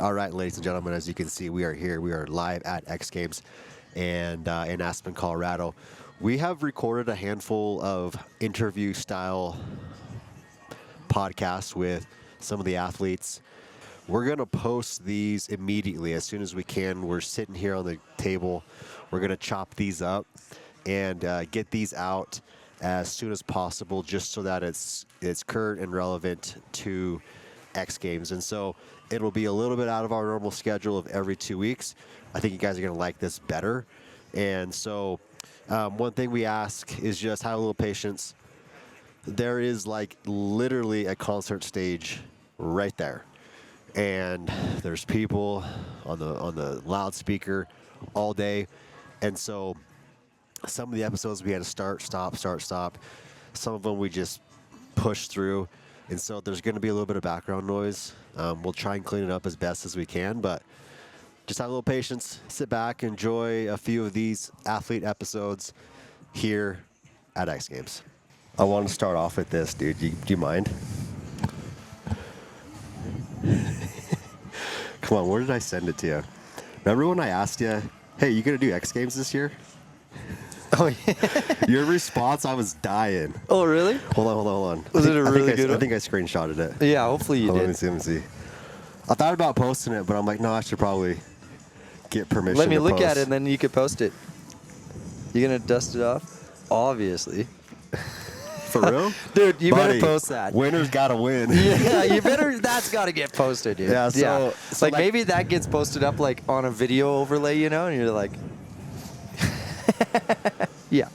All right, ladies and gentlemen, as you can see, we are here. We are live at X Games and in Aspen, Colorado. We have recorded a handful of interview-style podcasts with some of the athletes. We're going to post these immediately as soon as we can. We're sitting here on the table. We're going to chop these up and get these out as soon as possible, just so that it's current and relevant to X Games. And so it'll be a little bit out of our normal schedule of every 2 weeks. I think you guys are going to like this better. And so one thing we ask is just have a little patience. There is like literally a concert stage right there. And there's people on the loudspeaker all day. And so some of the episodes we had to start, stop. Some of them we just pushed through. And so there's going to be a little bit of background noise. We'll try and clean it up as best as we can, but just have a little patience. Sit back, enjoy a few of these athlete episodes here at X Games. I want to start off with this, dude. Do you mind? Come on, where did I send it to you? Remember when I asked you, hey, you going to do X Games this year? Oh, yeah. Your response, I was dying. Oh, really? Hold on. Was it a really good one? I think I screenshotted it. Yeah, hopefully you did. Let me see. I thought about posting it, but I'm like, no, I should probably get permission Let me to look post. at it, and then you could post it. You going to dust it off? Obviously. For real? Dude, you Buddy, better post that. Winner's got to win. Yeah, you better. That's got to get posted, dude. Yeah, so like maybe that gets posted up like on a video overlay, you know, and you're like, yeah,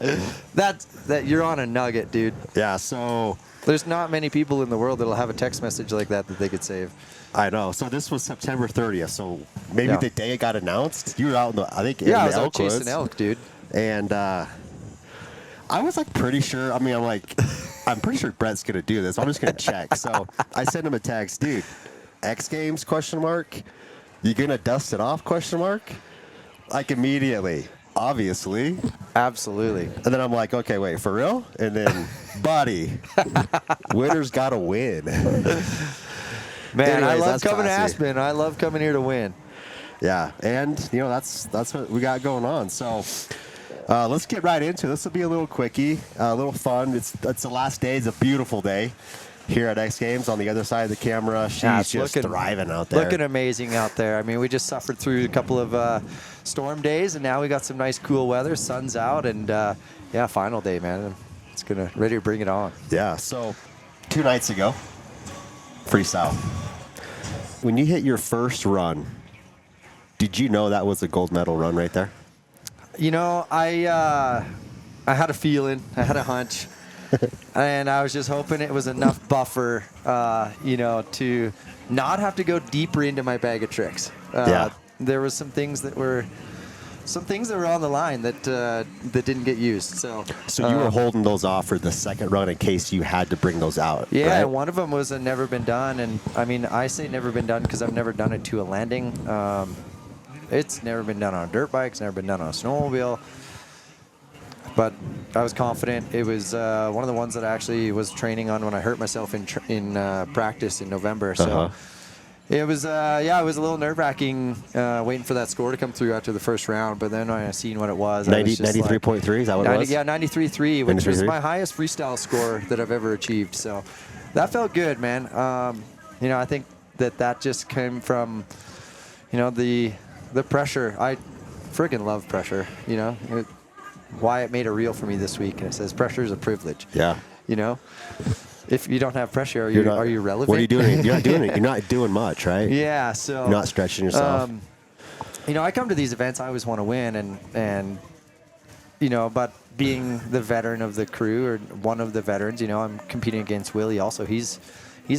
that you're on a nugget, dude. Yeah, so There's not many people in the world that'll have a text message like that they could save. I know. So this was September 30th. So maybe the day it got announced, you were out in the, I think, Yeah, in I was the out elk chasing woods. elk, dude. And I was like pretty sure. I mean, I'm pretty sure Brett's gonna do this. I'm just gonna check. So I sent him a text, dude. X Games ? You gonna dust it off ? Like immediately, obviously. Absolutely. And then I'm like, okay, wait, for real? And then, buddy, winner's gotta win. Man, I Anyways, love that's coming to classy. Aspen. I love coming here to win. Yeah, and you know that's what we got going on. So let's get right into it. This will be a little quickie, a little fun. It's the last day. It's a beautiful day here at X Games. On the other side of the camera, she's just thriving out there. Looking amazing out there. I mean, we just suffered through a couple of storm days, and now we got some nice cool weather. Sun's out, and yeah, final day, man. It's ready to bring it on. Yeah. So 2 nights ago, freestyle. When you hit your first run, did you know that was a gold medal run right there? You know, I had a feeling, I had a hunch, and I was just hoping it was enough buffer, you know, to not have to go deeper into my bag of tricks. Yeah. There was some things that were on the line that didn't get used. So you were holding those off for the second run in case you had to bring those out. Yeah, right? and one of them was a never been done, and I mean, I say never been done because I've never done it to a landing. It's never been done on a dirt bike. It's never been done on a snowmobile. But I was confident. It was one of the ones that I actually was training on when I hurt myself in practice in November. So it was, yeah, it was a little nerve-wracking waiting for that score to come through after the first round. But then when I seen what it was, 93.3, is that what it was? Yeah, 93.3, which 93.3? was my highest freestyle score that I've ever achieved. So that felt good, man. You know, I think that just came from, you know, the pressure. I freaking love pressure, you know. Wyatt made it real for me this week, and it says pressure is a privilege. Yeah. You know, if you don't have pressure, are you relevant? What are you doing? You're not doing it. You're not doing much, right? Yeah. So you're not stretching yourself. You know, I come to these events. I always want to win, and you know, but being the veteran of the crew or one of the veterans, you know, I'm competing against Willie. Also, he's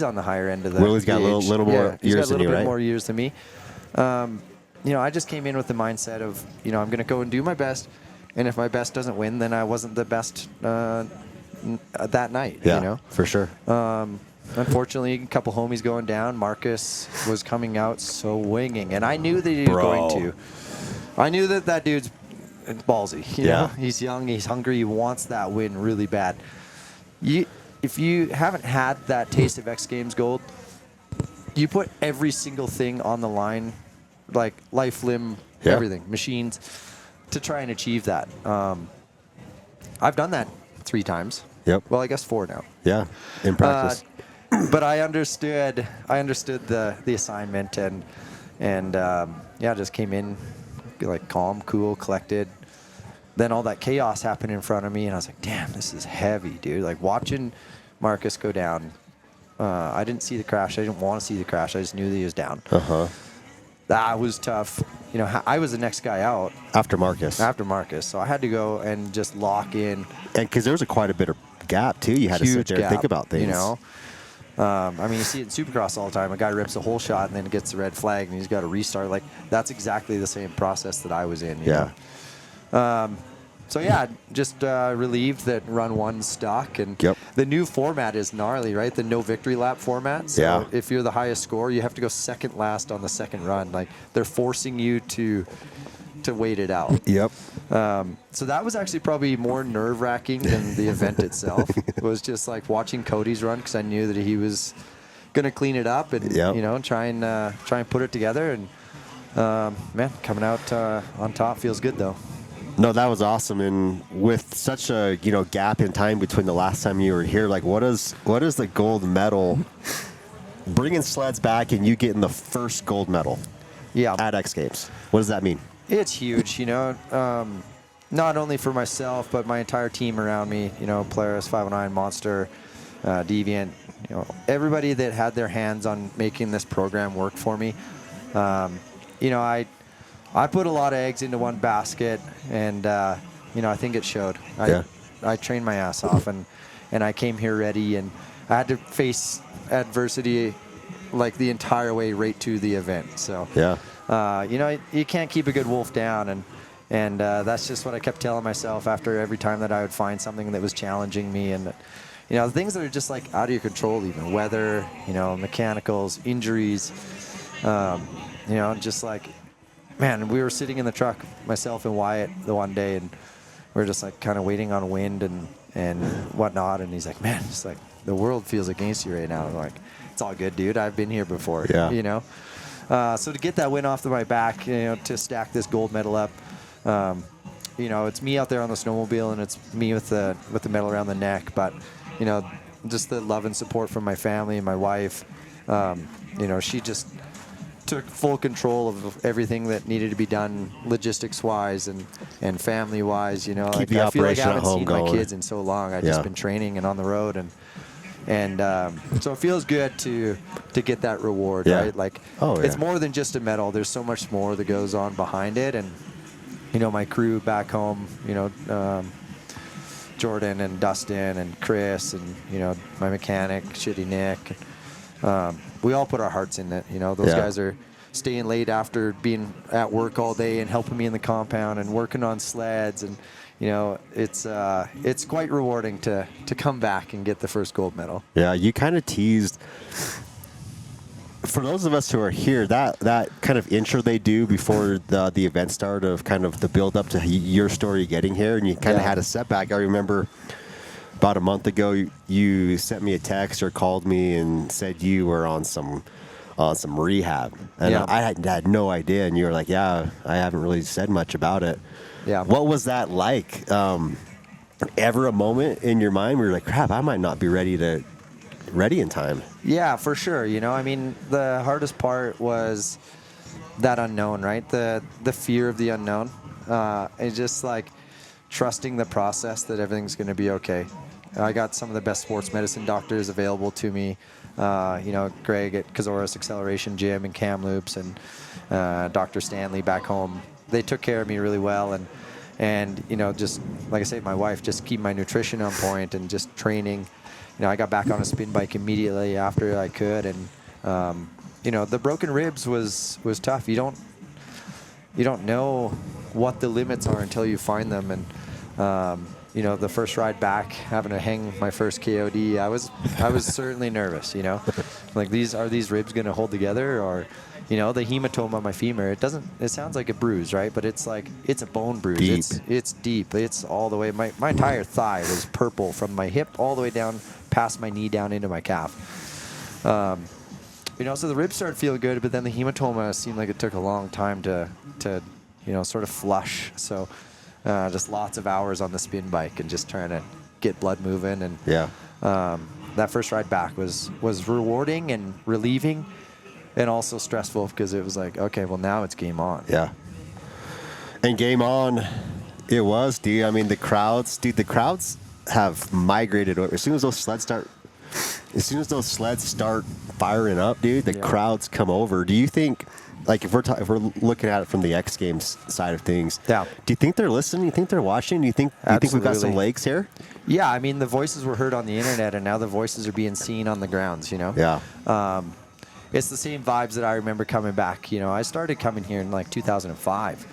on the higher end of the. Willie's got a little more years than you, right? He's got a little bit more years than me. You know, I just came in with the mindset of, you know, I'm going to go and do my best, and if my best doesn't win, then I wasn't the best that night. Yeah, you know, for sure. Unfortunately, a couple homies going down. Marcus was coming out swinging, and I knew that he was going to. I knew that dude's ballsy. You know? He's young, he's hungry, he wants that win really bad. If you haven't had that taste of X Games Gold, you put every single thing on the line, like life, limb, everything, machines, to try and achieve that. I've done that 3 times. Yep. Well, I guess 4 now. Yeah, in practice. But I understood the assignment and just came in like calm, cool, collected. Then all that chaos happened in front of me, and I was like, damn, this is heavy, dude. Like watching Marcus go down. I didn't see the crash. I didn't want to see the crash. I just knew that he was down. That was tough. You know, I was the next guy out. After Marcus. So I had to go and just lock in. And because there was quite a bit of gap, too. You had to sit there and think about things. You know? I mean, you see it in Supercross all the time. A guy rips a whole shot and then gets the red flag and he's got to restart. Like, that's exactly the same process that I was in. You know? So, yeah, just relieved that run 1 stuck. And the new format is gnarly, right? The no victory lap format. So if you're the highest score, you have to go second last on the second run. Like, they're forcing you to wait it out. So that was actually probably more nerve-wracking than the event itself. It was just like watching Cody's run because I knew that he was going to clean it up and you know try and put it together. And man, coming out on top feels good though. No, that was awesome. And with such a gap in time between the last time you were here, like what is the gold medal? Bringing sleds back and you getting the first gold medal at X Games. What does that mean? It's huge, you know, not only for myself, but my entire team around me, you know, Polaris, 509, Monster, Deviant, you know, everybody that had their hands on making this program work for me. You know, I put a lot of eggs into one basket and, you know, I think it showed. I trained my ass off and I came here ready and I had to face adversity like the entire way right to the event. So, you know, you can't keep a good wolf down, and that's just what I kept telling myself after every time that I would find something that was challenging me, and you know, things that are just like out of your control, even weather, you know, mechanicals, injuries, you know, just like, man, we were sitting in the truck, myself and Wyatt, the one day, and we were just like kind of waiting on wind and whatnot, and he's like, man, it's like the world feels against you right now. I'm like, it's all good, dude. I've been here before, you know. So to get that win off my back, you know, to stack this gold medal up, you know, it's me out there on the snowmobile and it's me with the medal around the neck. But, you know, just the love and support from my family and my wife, you know, she just took full control of everything that needed to be done logistics-wise and family-wise, you know. Keep like, I feel like I operation at haven't home seen going. my kids in so long. I've just been training and on the road and so it feels good to get that reward, right? Like, it's more than just a medal. There's so much more that goes on behind it. And, you know, my crew back home, you know, Jordan and Dustin and Chris and, you know, my mechanic, Shitty Nick. We all put our hearts in it. You know, those guys are staying late after being at work all day and helping me in the compound and working on sleds. And, you know, it's quite rewarding to come back and get the first gold medal. Yeah, you kind of teased. For those of us who are here, that kind of intro they do before the event start of kind of the build up to your story getting here, and you kind of had a setback. I remember about a month ago, you sent me a text or called me and said you were on some rehab, and I had no idea. And you were like, "Yeah, I haven't really said much about it." Yeah. What was that like? Ever a moment in your mind where you're like, "Crap, I might not be ready in time"? Yeah, for sure. You know, I mean, the hardest part was that unknown, right? The fear of the unknown. It's just like trusting the process that everything's going to be okay. I got some of the best sports medicine doctors available to me. You know, Greg at Kazoris Acceleration Gym in Kamloops and Dr. Stanley back home. They took care of me really well. And you know, just like I say, my wife, just keep my nutrition on point and just training. You know, I got back on a spin bike immediately after I could. And, you know, the broken ribs was tough. You don't know what the limits are until you find them. And, you know, the first ride back, having to hang my first KOD, I was certainly nervous, you know. Like, are these ribs going to hold together? Or, you know, the hematoma on my femur, it sounds like a bruise, right? But it's like, it's a bone bruise. Deep. It's deep. It's all the way, my entire thigh was purple from my hip all the way down past my knee down into my calf. So the ribs started feeling good, but then the hematoma seemed like it took a long time to sort of flush. So just lots of hours on the spin bike and just trying to get blood moving. And that first ride back was rewarding and relieving, and also stressful because it was like, okay, well now it's game on. Yeah. And game on it was, dude. I mean, the crowds have migrated over. As soon as those sleds start firing up, dude, the crowds come over. Do you think, like, if we're looking at it from the X Games side of things, do you think they're listening? Do you think they're watching? Do you think we've got some legs here? Yeah, I mean, the voices were heard on the internet, and now the voices are being seen on the grounds. Yeah. It's the same vibes that I remember coming back. I started coming here in like 2005.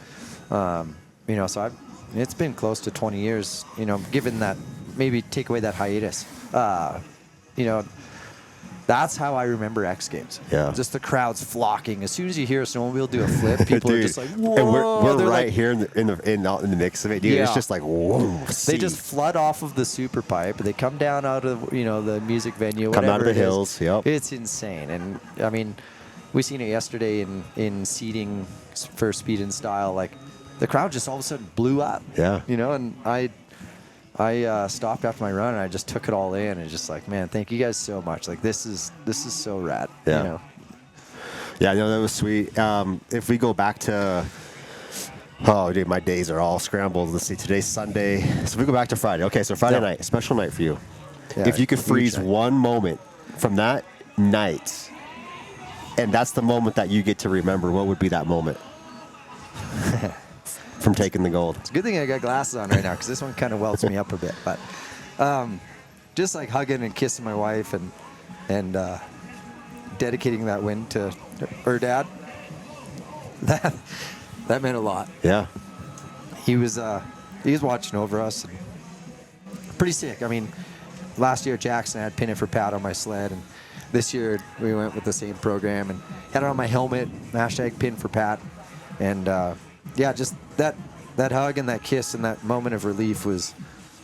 So it's been close to 20 years. Given that, maybe take away that hiatus. That's how I remember X Games. Yeah. Just the crowds flocking. As soon as you hear a snowmobile do a flip, people are just like, whoa. And we're right like, here in the mix of it, dude. Yeah. It's just like, whoa. They just flood off of the super pipe. They come down out of, the music venue. Come out of the hills. Yep. It's insane. And, I mean, we seen it yesterday in seating for Speed and Style. Like, the crowd just all of a sudden blew up. Yeah. And I stopped after my run and I just took it all in and just like, man, thank you guys so much. Like, this is so rad. Yeah. Yeah, no, that was sweet. If we go back to, oh, dude, my days are all scrambled. Let's see, today's Sunday. So if we go back to Friday. Okay, so Friday night, special night for you. Yeah, if you could freeze one moment from that night, and that's the moment that you get to remember, what would be that moment? From taking the gold. It's a good thing I got glasses on right now because this one kind of welts me up a bit. But just like hugging and kissing my wife and dedicating that win to her dad, that meant a lot. Yeah. He was watching over us and pretty sick. I mean, last year Jackson had Pin It for Pat on my sled, and this year we went with the same program and had it on my helmet, hashtag Pin for Pat, and just that hug and that kiss and that moment of relief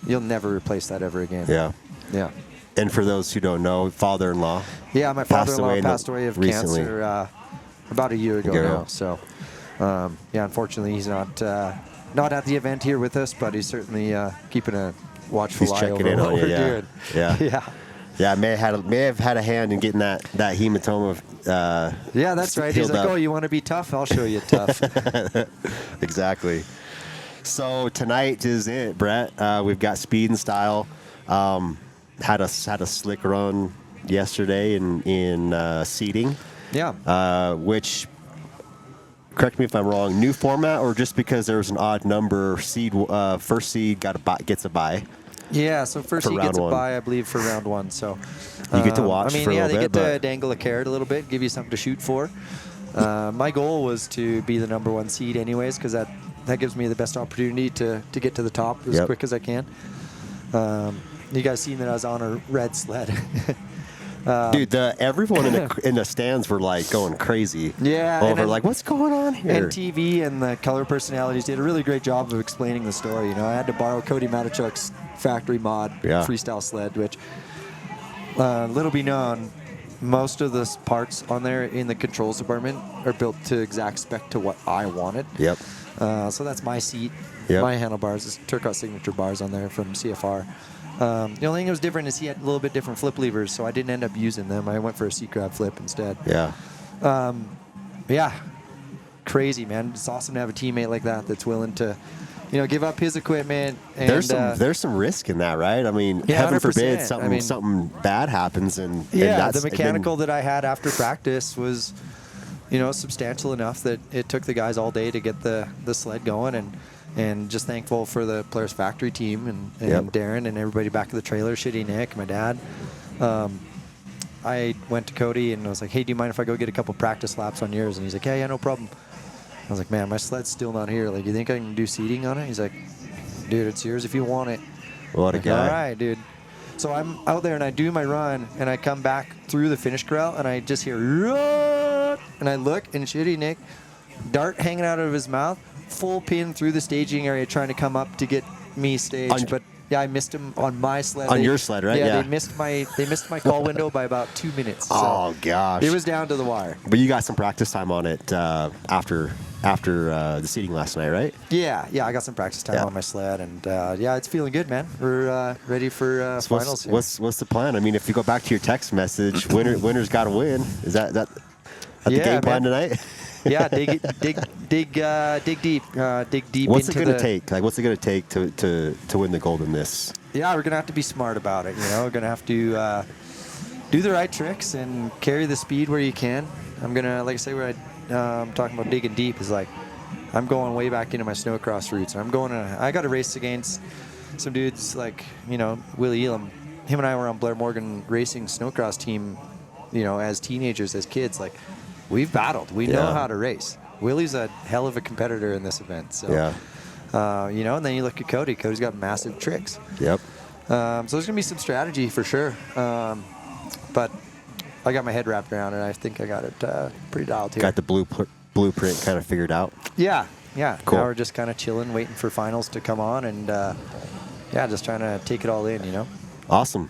you'll never replace that ever again. Yeah. Yeah. And for those who don't know, father-in-law. Yeah, my father-in-law passed away of cancer about a year ago now. So, unfortunately, he's not at the event here with us, but he's certainly keeping a watchful eye over what we're doing. Yeah. Yeah. Yeah, may have had a hand in getting that hematoma. Yeah, that's right. He's like, oh, you want to be tough? I'll show you tough. Exactly. So tonight is it, Brett. We've got Speed and Style. Had a slick run yesterday in seeding. Yeah. Which, correct me if I'm wrong, new format or just because there was an odd number seed? First seed gets a bye. Yeah, so first he gets a bye, I believe, for round one. So you get to watch. I mean, for a little they bit, get to dangle a carrot a little bit, give you something to shoot for. My goal was to be the number one seed, anyways, because that gives me the best opportunity to get to the top as quick as I can. You guys seen that I was on a red sled. Dude, everyone in the stands were like going crazy. Yeah, over like, what's going on here? And TV and the color personalities did a really great job of explaining the story. I had to borrow Cody Matichuk's factory mod freestyle sled, which little be known, most of the parts on there in the controls department are built to exact spec to what I wanted. Yep. So that's my seat, my handlebars, it's Turcotte signature bars on there from CFR. The only thing that was different is he had a little bit different flip levers, so I didn't end up using them. I went for a seat grab flip instead. Yeah. Crazy, man. It's awesome to have a teammate like that that's willing to, give up his equipment. And, there's some risk in that, right? I mean, heaven forbid something bad happens, and the mechanical that I had after practice was, substantial enough that it took the guys all day to get the sled going, and just thankful for the Polaris factory team and Darren and everybody back at the trailer, Shitty Nick, my dad. I went to Cody and I was like, hey, do you mind if I go get a couple practice laps on yours? And he's like, yeah, no problem. I was like, man, my sled's still not here. Like, you think I can do seating on it? He's like, dude, it's yours if you want it. What a guy. All right, dude. So I'm out there and I do my run and I come back through the finish corral and I just hear, and I look and Shitty Nick, dart hanging out of his mouth, full pin through the staging area trying to come up to get me staged. I missed him on my sled. On your sled, right? Yeah, they missed my call window by about 2 minutes. So oh gosh. it was down to the wire. But you got some practice time on it after the seating last night, right? Yeah, I got some practice time on my sled, and yeah, it's feeling good, man. We're ready for So finals here. what's the plan? I mean, if you go back to your text message, winner's got to win. Is that the game plan tonight? Yeah, dig deep. Dig deep. What's it into gonna take? Like, what's it gonna take to win the gold in this? Yeah, we're gonna have to be smart about it. We're gonna have to do the right tricks and carry the speed where you can. I'm gonna, like I say, where I'm talking about digging deep is like, I'm going way back into my snowcross roots. I got to race against some dudes like Willie Elam. Him and I were on Blair Morgan Racing snowcross team. As teenagers, as kids, like. We've battled. We know how to race. Willie's a hell of a competitor in this event. So, and then you look at Cody. Cody's got massive tricks. Yep. So there's going to be some strategy for sure. But I got my head wrapped around it. I think I got it pretty dialed here. Got the blueprint kind of figured out. Yeah. Cool. Now we're just kind of chilling, waiting for finals to come on, and just trying to take it all in. Awesome.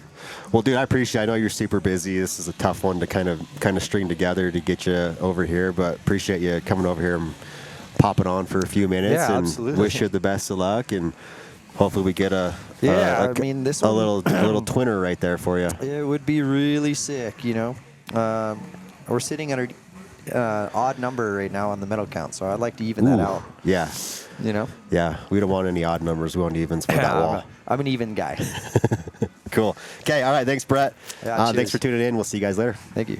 Well, dude, I appreciate it. I know you're super busy. This is a tough one to kind of string together to get you over here, but appreciate you coming over here and popping on for a few minutes. Yeah, and absolutely. Wish you the best of luck, and hopefully we get a this one, little twinner right there for you. It would be really sick. We're sitting at an odd number right now on the medal count, so I'd like to even that out. Yeah. Yeah, we don't want any odd numbers. We want evens for that wall. I'm an even guy. Cool. Okay, all right. Thanks, Brett. Yeah, thanks for tuning in. We'll see you guys later. Thank you.